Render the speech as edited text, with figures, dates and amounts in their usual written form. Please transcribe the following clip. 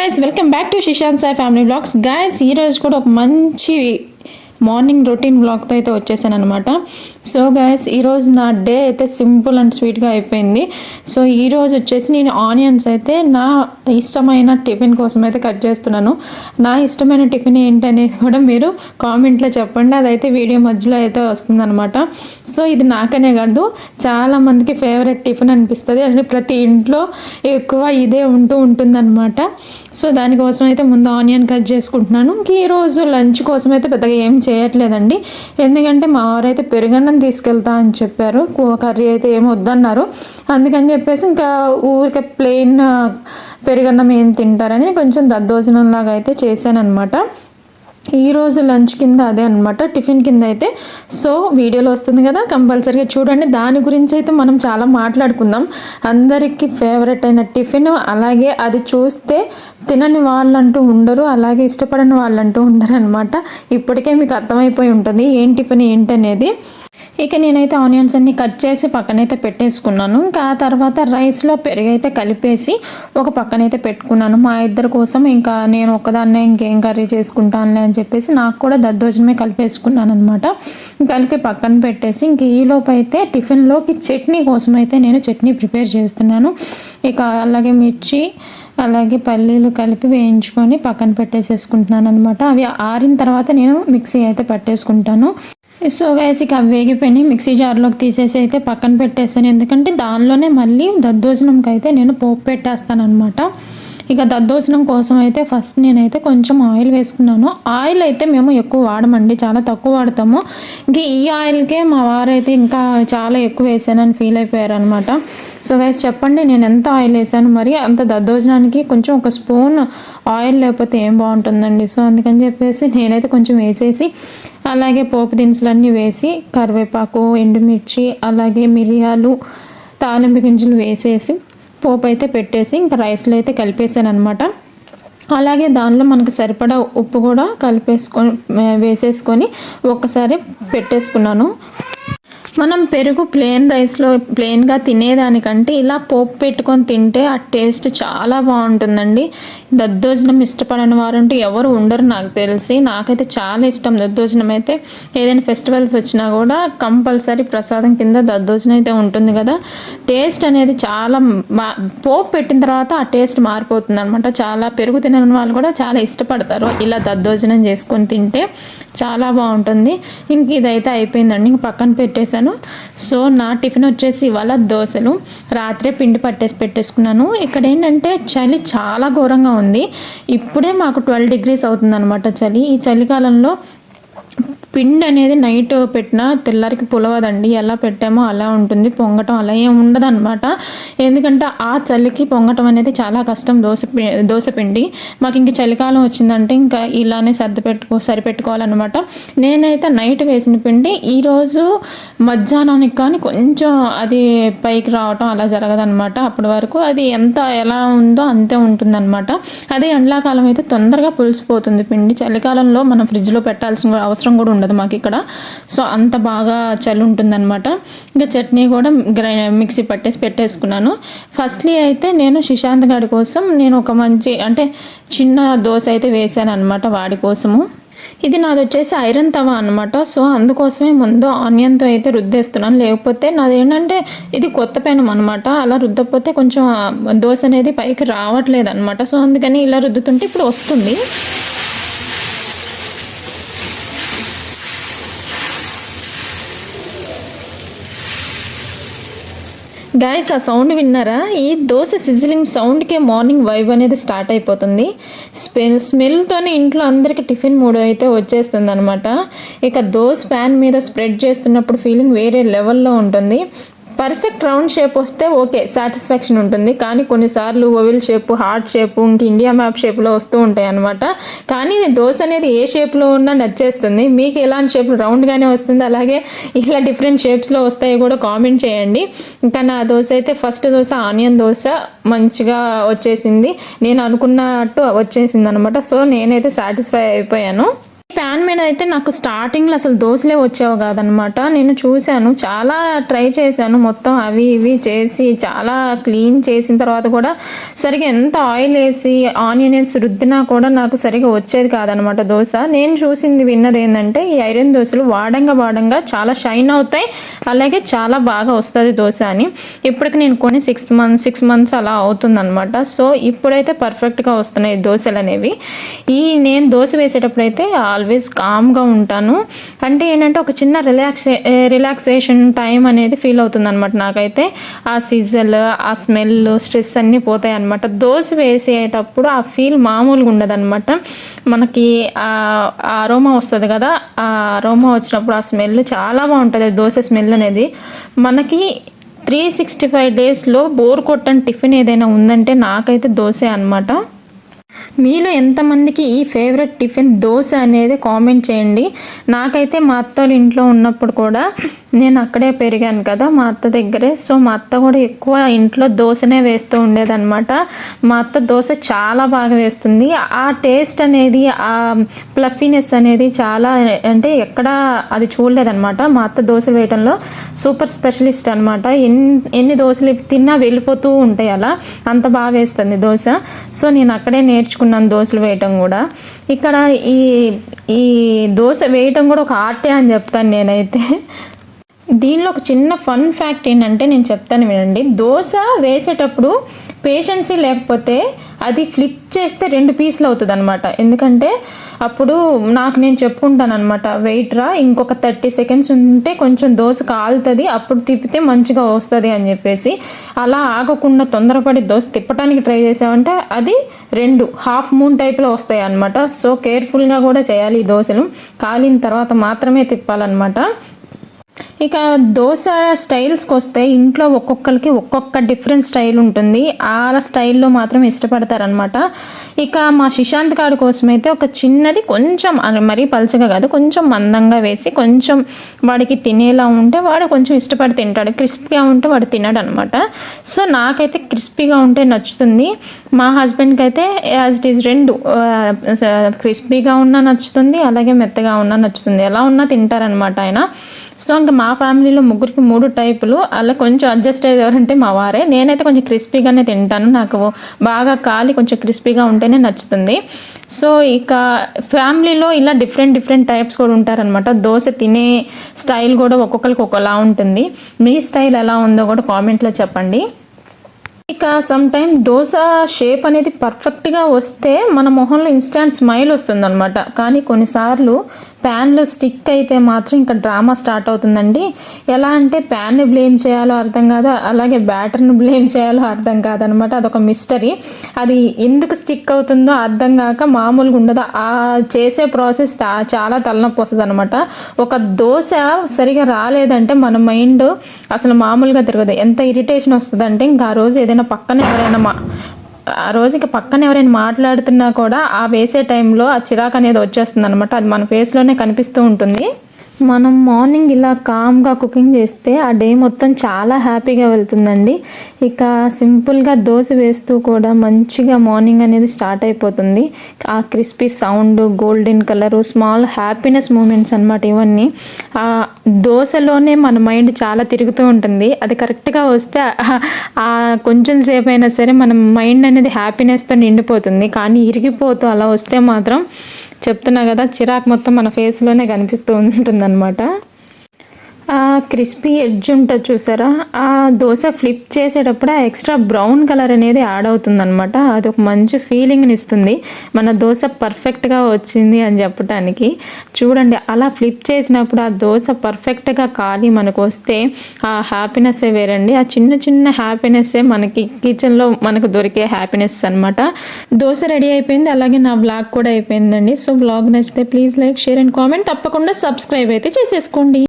guys, welcome back to Shishan Sai Family Vlogs. Guys, ee roju kuda oka manchi morning routine వ్లాగ్తో అయితే వచ్చేసాను అనమాట. So guys ఈరోజు నా డే అయితే సింపుల్ అండ్ స్వీట్గా అయిపోయింది. సో ఈరోజు వచ్చేసి నేను ఆనియన్స్ అయితే నా ఇష్టమైన టిఫిన్ కోసం అయితే కట్ చేస్తున్నాను. నా ఇష్టమైన టిఫిన్ ఏంటనేది కూడా మీరు కామెంట్లో చెప్పండి, అదైతే వీడియో మధ్యలో అయితే వస్తుందన్నమాట. సో ఇది నాకనే కాదు, చాలామందికి ఫేవరెట్ టిఫిన్ అనిపిస్తుంది, అంటే ప్రతి ఇంట్లో ఎక్కువ ఇదే ఉంటుందన్నమాట. సో దానికోసం అయితే ముందు ఆనియన్ కట్ చేసుకుంటున్నాను. ఈరోజు లంచ్ కోసం అయితే పెద్దగా ఏం చేయట్లేదండి, ఎందుకంటే మా వారైతే పెరుగన్నం తీసుకెళ్తా అని చెప్పారు. కర్రీ అయితే ఏమి వద్దన్నారు, అందుకని చెప్పేసి ఇంకా ఊరికే ప్లెయిన్ పెరుగన్నం ఏం తింటారని కొంచెం దద్దోజనం లాగా అయితే చేశాను అనమాట. ఈరోజు లంచ్ కింద అదే అనమాట, టిఫిన్ కింద అయితే. సో వీడియోలో వస్తుంది కదా, కంపల్సరీగా చూడండి. దాని గురించి అయితే మనం చాలా మాట్లాడుకుందాం. అందరికీ ఫేవరెట్ అయిన టిఫిన్, అలాగే అది చూస్తే తినని వాళ్ళంటూ ఉండరు, అలాగే ఇష్టపడని వాళ్ళంటూ ఉండరు అనమాట. ఇప్పటికే మీకు అర్థమైపోయి ఉంటుంది ఏం టిఫిన్ ఏంటనేది. ఇక నేనైతే ఆనియన్స్ అన్ని కట్ చేసి పక్కనైతే పెట్టేసుకున్నాను. ఇంకా ఆ తర్వాత రైస్లో పెరుగైతే కలిపేసి ఒక పక్కనైతే పెట్టుకున్నాను మా ఇద్దరి కోసం. ఇంకా నేను ఒక్కదాన్నే ఇంకేం కర్రీ చేసుకుంటానులే అని చెప్పేసి నాకు కూడా దద్దోజనమే కలిపేసుకున్నాను అనమాట. కలిపి పక్కన పెట్టేసి ఇంక ఈలోపు అయితే టిఫిన్లోకి చట్నీ కోసం అయితే నేను చట్నీ ప్రిపేర్ చేస్తున్నాను. ఇక అలాగే మిర్చి అలాగే పల్లీలు కలిపి వేయించుకొని పక్కన పెట్టేసేసుకుంటున్నాను అనమాట. అవి ఆరిన తర్వాత నేను మిక్సీ అయితే పట్టేసుకుంటాను. సో గైస్ ఇక అవి వేగిపోయి మిక్సీ జార్లోకి తీసేసి అయితే పక్కన పెట్టేస్తాను, ఎందుకంటే దానిలోనే మళ్ళీ దద్దోజనంకి అయితే నేను పోపు పెట్టేస్తాను అనమాట. ఇక దద్దోజనం కోసం అయితే ఫస్ట్ నేనైతే కొంచెం ఆయిల్ వేసుకున్నాను. ఆయిల్ అయితే మేము ఎక్కువ వాడమండి, చాలా తక్కువ వాడతాము. ఇంక ఈ ఆయిల్కే మా వారైతే ఇంకా చాలా ఎక్కువ వేసానని ఫీల్ అయిపోయారు అనమాట. సో గైస్ చెప్పండి నేను ఎంత ఆయిల్ వేసాను, మరి అంత దద్దోజనానికి కొంచెం ఒక స్పూన్ ఆయిల్ లేకపోతే ఏం బాగుంటుందండి. సో అందుకని చెప్పేసి నేనైతే కొంచెం వేసేసి అలాగే పోపు దినుసులన్నీ వేసి కరివేపాకు, ఎండుమిర్చి, అలాగే మిరియాలు, తాలింపు గింజలు వేసేసి పోపు అయితే పెట్టేసి ఇంకా రైస్లో అయితే కలిపేసాను అనమాట. అలాగే దానిలో మనకు సరిపడా ఉప్పు కూడా వేసేసుకొని ఒక్కసారి పెట్టేసుకున్నాను. మనం పెరుగు ప్లెయిన్ రైస్లో ప్లెయిన్గా తినేదానికంటే ఇలా పోపు పెట్టుకొని తింటే ఆ టేస్ట్ చాలా బాగుంటుందండి. దద్దోజనం ఇష్టపడని వారంటూ ఎవరు ఉండరు నాకు తెలిసి. నాకైతే చాలా ఇష్టం దద్దోజనం. అయితే ఏదైనా ఫెస్టివల్స్ వచ్చినా కూడా కంపల్సరీ ప్రసాదం కింద దద్దోజనం అయితే ఉంటుంది కదా. టేస్ట్ అనేది చాలా పోపు పెట్టిన తర్వాత ఆ టేస్ట్ మారిపోతుంది అనమాట. చాలా పెరుగు తినని వాళ్ళు కూడా చాలా ఇష్టపడతారు ఇలా దద్దోజనం చేసుకొని తింటే, చాలా బాగుంటుంది. ఇంక ఇదైతే అయిపోయిందండి, ఇంక పక్కన పెట్టేశాను. సో నా టిఫిన్ వచ్చేసి ఇవాళ దోశలు. రాత్రే పిండి పట్టేసి పెట్టేసుకున్నాను. ఇక్కడ ఏంటంటే చలి చాలా ఘోరంగా ఉంది. ఇప్పుడే మాకు 12 degrees అవుతుంది అనమాట చలి. ఈ చలికాలంలో పిండి అనేది నైట్ పెట్టినా తెల్లారికి పులవదండి, ఎలా పెట్టామో అలా ఉంటుంది, పొంగటం అలా ఏం ఉండదన్నమాట. ఎందుకంటే ఆ చలికి పొంగటం అనేది చాలా కష్టం. దోశ పిండి మాకు ఇంక చలికాలం వచ్చిందంటే ఇంకా ఇలానే సరిపెట్టుకోవాలన్నమాట. నేనైతే నైట్ వేసిన పిండి ఈరోజు మధ్యాహ్నానికి కానీ కొంచెం అది పైకి రావటం అలా జరగదన్నమాట. అప్పటి వరకు అది ఎలా ఉందో అంతే ఉంటుందన్నమాట. అదే ఎండాకాలం అయితే తొందరగా పులిసిపోతుంది పిండి. చలికాలంలో మనం ఫ్రిడ్జ్లో పెట్టాల్సిన అవసరం కూడా ఉండదు మాకు ఇక్కడ. సో అంత బాగా చలి ఉంటుందన్నమాట. ఇంకా చట్నీ కూడా మిక్సీ పట్టేసి పెట్టేసుకున్నాను. ఫస్ట్లీ అయితే నేను శిశాంత్ గారి కోసం నేను ఒక మంచి అంటే చిన్న దోశ అయితే వేసాను అనమాట వాడి కోసము. ఇది నాది వచ్చేసి ఐరన్ తవా అనమాట. సో అందుకోసమే ముందు ఆనియన్తో అయితే రుద్దేస్తున్నాను, లేకపోతే నాది ఏంటంటే ఇది కొత్త పెనం అనమాట. అలా రుద్దపోతే కొంచెం దోశ అనేది పైకి రావట్లేదు అనమాట. సో అందుకని ఇలా రుద్దుతుంటే ఇప్పుడు వస్తుంది. గాయస్ ఆ సౌండ్ విన్నారా? ఈ దోశ సిజిలింగ్ సౌండ్కే మార్నింగ్ వైబ్ అనేది స్టార్ట్ అయిపోతుంది. స్మెల్తోనే ఇంట్లో అందరికీ టిఫిన్ మూడ్ అయితే వచ్చేస్తుంది అనమాట. ఇక దోశ ప్యాన్ మీద స్ప్రెడ్ చేస్తున్నప్పుడు ఫీలింగ్ వేరే లెవెల్లో ఉంటుంది. పర్ఫెక్ట్ రౌండ్ షేప్ వస్తే ఓకే, సాటిస్ఫాక్షన్ ఉంటుంది. కానీ కొన్నిసార్లు ఓవెల్ షేపు, హార్ట్ షేపు, ఇంక ఇండియా మ్యాప్ షేప్లో వస్తూ ఉంటాయి అనమాట. కానీ దోశ అనేది ఏ షేప్లో ఉన్నా నచ్చేస్తుంది. మీకు ఎలాంటి షేప్లో రౌండ్గానే వస్తుంది, అలాగే ఇలా డిఫరెంట్ షేప్స్లో వస్తాయి కూడా కామెంట్ చేయండి. ఇంకా నా దోశ అయితే ఫస్ట్ దోశ ఆనియన్ దోశ మంచిగా వచ్చేసింది, నేను అనుకున్నట్టు వచ్చేసింది అనమాట. సో నేనైతే సాటిస్ఫై అయిపోయాను. ప్యాన్ మీద అయితే నాకు స్టార్టింగ్లో అసలు దోశలే వచ్చేవి కాదనమాట. నేను చూశాను, చాలా ట్రై చేశాను, మొత్తం అవి ఇవి చేసి చాలా క్లీన్ చేసిన తర్వాత కూడా సరిగా ఎంత ఆయిల్ వేసి ఆనియన్ వేసి రుద్దినా కూడా నాకు సరిగా వచ్చేది కాదనమాట దోశ. నేను చూసింది విన్నది ఏంటంటే ఈ ఐరన్ దోశలు వాడంగా చాలా షైన్ అవుతాయి, అలాగే చాలా బాగా వస్తుంది దోశ అని. ఇప్పటికి నేను కొని 6 months అలా అవుతుందన్నమాట. సో ఇప్పుడైతే పర్ఫెక్ట్గా వస్తున్నాయి దోశలు అనేవి. నేను దోశ వేసేటప్పుడు అయితే ఆల్వేస్ కామ్గా ఉంటాను. అంటే ఏంటంటే ఒక చిన్న రిలాక్సేషన్ టైం అనేది ఫీల్ అవుతుంది అనమాట నాకైతే. ఆ సిజల్, ఆ స్మెల్, స్ట్రెస్ అన్నీ పోతాయి అనమాట. దోశ వేసేటప్పుడు ఆ ఫీల్ మామూలుగా ఉండదన్నమాట. మనకి ఆ అరోమా వస్తుంది కదా, ఆ అరోమా వచ్చినప్పుడు ఆ స్మెల్ చాలా బాగుంటుంది. దోశ స్మెల్ అనేది మనకి 365 daysలో బోర్ కొట్టని టిఫిన్ ఏదైనా ఉందంటే నాకైతే దోశ అనమాట. మీలో ఎంతమందికి ఈ ఫేవరెట్ టిఫిన్ దోశ అనేది కామెంట్ చేయండి. నాకైతే మా అత్తోళ్ళ ఇంట్లో ఉన్నప్పుడు కూడా, నేను అక్కడే పెరిగాను కదా మా అత్త దగ్గరే, సో మా అత్త కూడా ఎక్కువ ఇంట్లో దోశనే వేస్తూ ఉండేదన్నమాట. మా అత్త దోశ చాలా బాగా వేస్తుంది. ఆ టేస్ట్ అనేది, ఆ ప్లఫీనెస్ అనేది చాలా, అంటే ఎక్కడ అది చూడలేదన్నమాట. మా అత్త దోశలు వేయడంలో సూపర్ స్పెషలిస్ట్ అనమాట. ఎన్ని దోశలు తిన్నా వెళ్ళిపోతూ ఉంటాయి, అలా అంత బాగా వేస్తుంది దోశ. సో నేను అక్కడే నేర్చుకున్నాను దోశలు వేయటం కూడా. ఇక్కడ ఈ దోశ వేయటం కూడా ఒక ఆర్టే అని చెప్తాను నేనైతే. దీనిలో ఒక చిన్న ఫన్ ఫ్యాక్ట్ ఏంటంటే నేను చెప్తాను వినండి. దోశ వేసేటప్పుడు పేషెన్సీ లేకపోతే అది ఫ్లిప్ చేస్తే 2 పీసులు అవుతుంది అనమాట. ఎందుకంటే అప్పుడు నేను చెప్పుకుంటాను అనమాట, వెయిట్ రా, ఇంకొక 30 seconds ఉంటే కొంచెం దోశ కాలుతుంది, అప్పుడు తిప్పితే మంచిగా వస్తుంది అని చెప్పేసి. అలా ఆగకుండా తొందరపడి దోశ తిప్పడానికి ట్రై చేసామంటే అది 2 హాఫ్ మూన్ టైప్లో వస్తాయి అనమాట. సో కేర్ఫుల్గా కూడా చేయాలి ఈ దోశలు. కాలిన తర్వాత మాత్రమే తిప్పాలన్నమాట. ఇక దోశ స్టైల్స్కి వస్తే ఇంట్లో ఒక్కొక్కరికి ఒక్కొక్క డిఫరెంట్ స్టైల్ ఉంటుంది. ఆ స్టైల్లో మాత్రం ఇష్టపడతారనమాట. ఇక మా సుశాంత్ గారి కోసం అయితే ఒక చిన్నది, కొంచెం మరీ పలుచగా కాదు, కొంచెం మందంగా వేసి, కొంచెం వాడికి తినేలా ఉంటే వాడు కొంచెం ఇష్టపడి తింటాడు. క్రిస్పీగా ఉంటే వాడు తినడు అనమాట. సో నాకైతే క్రిస్పీగా ఉంటే నచ్చుతుంది. మా హస్బెండ్కి అయితే యాజ్ ఇట్ ఈజ్ 2 క్రిస్పీగా ఉన్నా నచ్చుతుంది, అలాగే మెత్తగా ఉన్నా నచ్చుతుంది. ఎలా ఉన్నా తింటారనమాట ఆయన. సో ఇంకా మా ఫ్యామిలీలో ముగ్గురికి 3 టైపులు. అలా కొంచెం అడ్జస్ట్ అయ్యేది ఎవరంటే మా వారే. నేనైతే కొంచెం క్రిస్పీగానే తింటాను, నాకు బాగా కాలి కొంచెం క్రిస్పీగా ఉంటేనే నచ్చుతుంది. సో ఇక ఫ్యామిలీలో ఇలా డిఫరెంట్ టైప్స్ కూడా ఉంటారనమాట. దోశ తినే స్టైల్ కూడా ఒక్కొక్కరికి ఒకలా ఉంటుంది. మీ స్టైల్ ఎలా ఉందో కూడా కామెంట్లో చెప్పండి. ఇక సమ్ టైమ్ దోశ షేప్ అనేది పర్ఫెక్ట్గా వస్తే మన మొహంలో ఇన్స్టాంట్ స్మైల్ వస్తుందన్నమాట. కానీ కొన్నిసార్లు ప్యాన్లో స్టిక్ అయితే మాత్రం ఇంకా డ్రామా స్టార్ట్ అవుతుందండి. ఎలా అంటే ప్యాన్ని బ్లేమ్ చేయాలో అర్థం కాదు, అలాగే బ్యాటర్ని బ్లేమ్ చేయాలో అర్థం కాదనమాట. అదొక మిస్టరీ. అది ఎందుకు స్టిక్ అవుతుందో అర్థం కాక మామూలుగా ఉండదు. ఆ చేసే ప్రాసెస్ చాలా తలనొప్పి వస్తుంది అనమాట. ఒక దోశ సరిగా రాలేదంటే మన మైండ్ అసలు మామూలుగా తిరగదు. ఎంత ఇరిటేషన్ వస్తుందంటే ఇంకా ఆ రోజు ఏదైనా పక్కన ఎవరైనా మాట్లాడుతున్నా కూడా ఆ వేసే టైంలో ఆ చిరాకు అనేది వచ్చేస్తుంది అనమాట. అది మన ఫేస్లోనే కనిపిస్తూ ఉంటుంది. మనం మార్నింగ్ ఇలా కామ్గా కుకింగ్ చేస్తే ఆ డే మొత్తం చాలా హ్యాపీగా వెళ్తుందండి. ఇక సింపుల్గా దోశ వేస్తూ కూడా మంచిగా మార్నింగ్ అనేది స్టార్ట్ అయిపోతుంది. ఆ crispy sound, golden colour, small happiness moments అనమాట ఇవన్నీ. ఆ దోశలోనే మన మైండ్ చాలా తిరుగుతూ ఉంటుంది. అది కరెక్ట్గా వస్తే ఆ కొంచెం సేపు అయినా సరే మన మైండ్ అనేది హ్యాపీనెస్తో నిండిపోతుంది. కానీ ఇరిగిపోతూ అలా వస్తే మాత్రం చెప్తున్నా కదా, చిరాకు మొత్తం మన ఫేస్లోనే కనిపిస్తూ ఉంటుందన్నమాట. ఆ క్రిస్పీ ఎడ్జ్ ఉంటుంది చూసారా, ఆ దోశ ఫ్లిప్ చేసేటప్పుడు ఆ ఎక్స్ట్రా బ్రౌన్ కలర్ అనేది యాడ్ అవుతుందన్నమాట. అది ఒక మంచి ఫీలింగ్ని ఇస్తుంది, మన దోశ పర్ఫెక్ట్గా వచ్చింది అని చెప్పడానికి. చూడండి, అలా ఫ్లిప్ చేసినప్పుడు ఆ దోశ పర్ఫెక్ట్గా కాలి మనకు వస్తే ఆ హ్యాపీనెస్సే వేరండి. ఆ చిన్న హ్యాపీనెస్సే మనకి కిచెన్లో మనకు దొరికే హ్యాపీనెస్ అనమాట. దోశ రెడీ అయిపోయింది, అలాగే నా బ్లాగ్ కూడా అయిపోయిందండి. సో బ్లాగ్ నచ్చితే please like, share and comment. తప్పకుండా సబ్స్క్రైబ్ అయితే చేసేసుకోండి.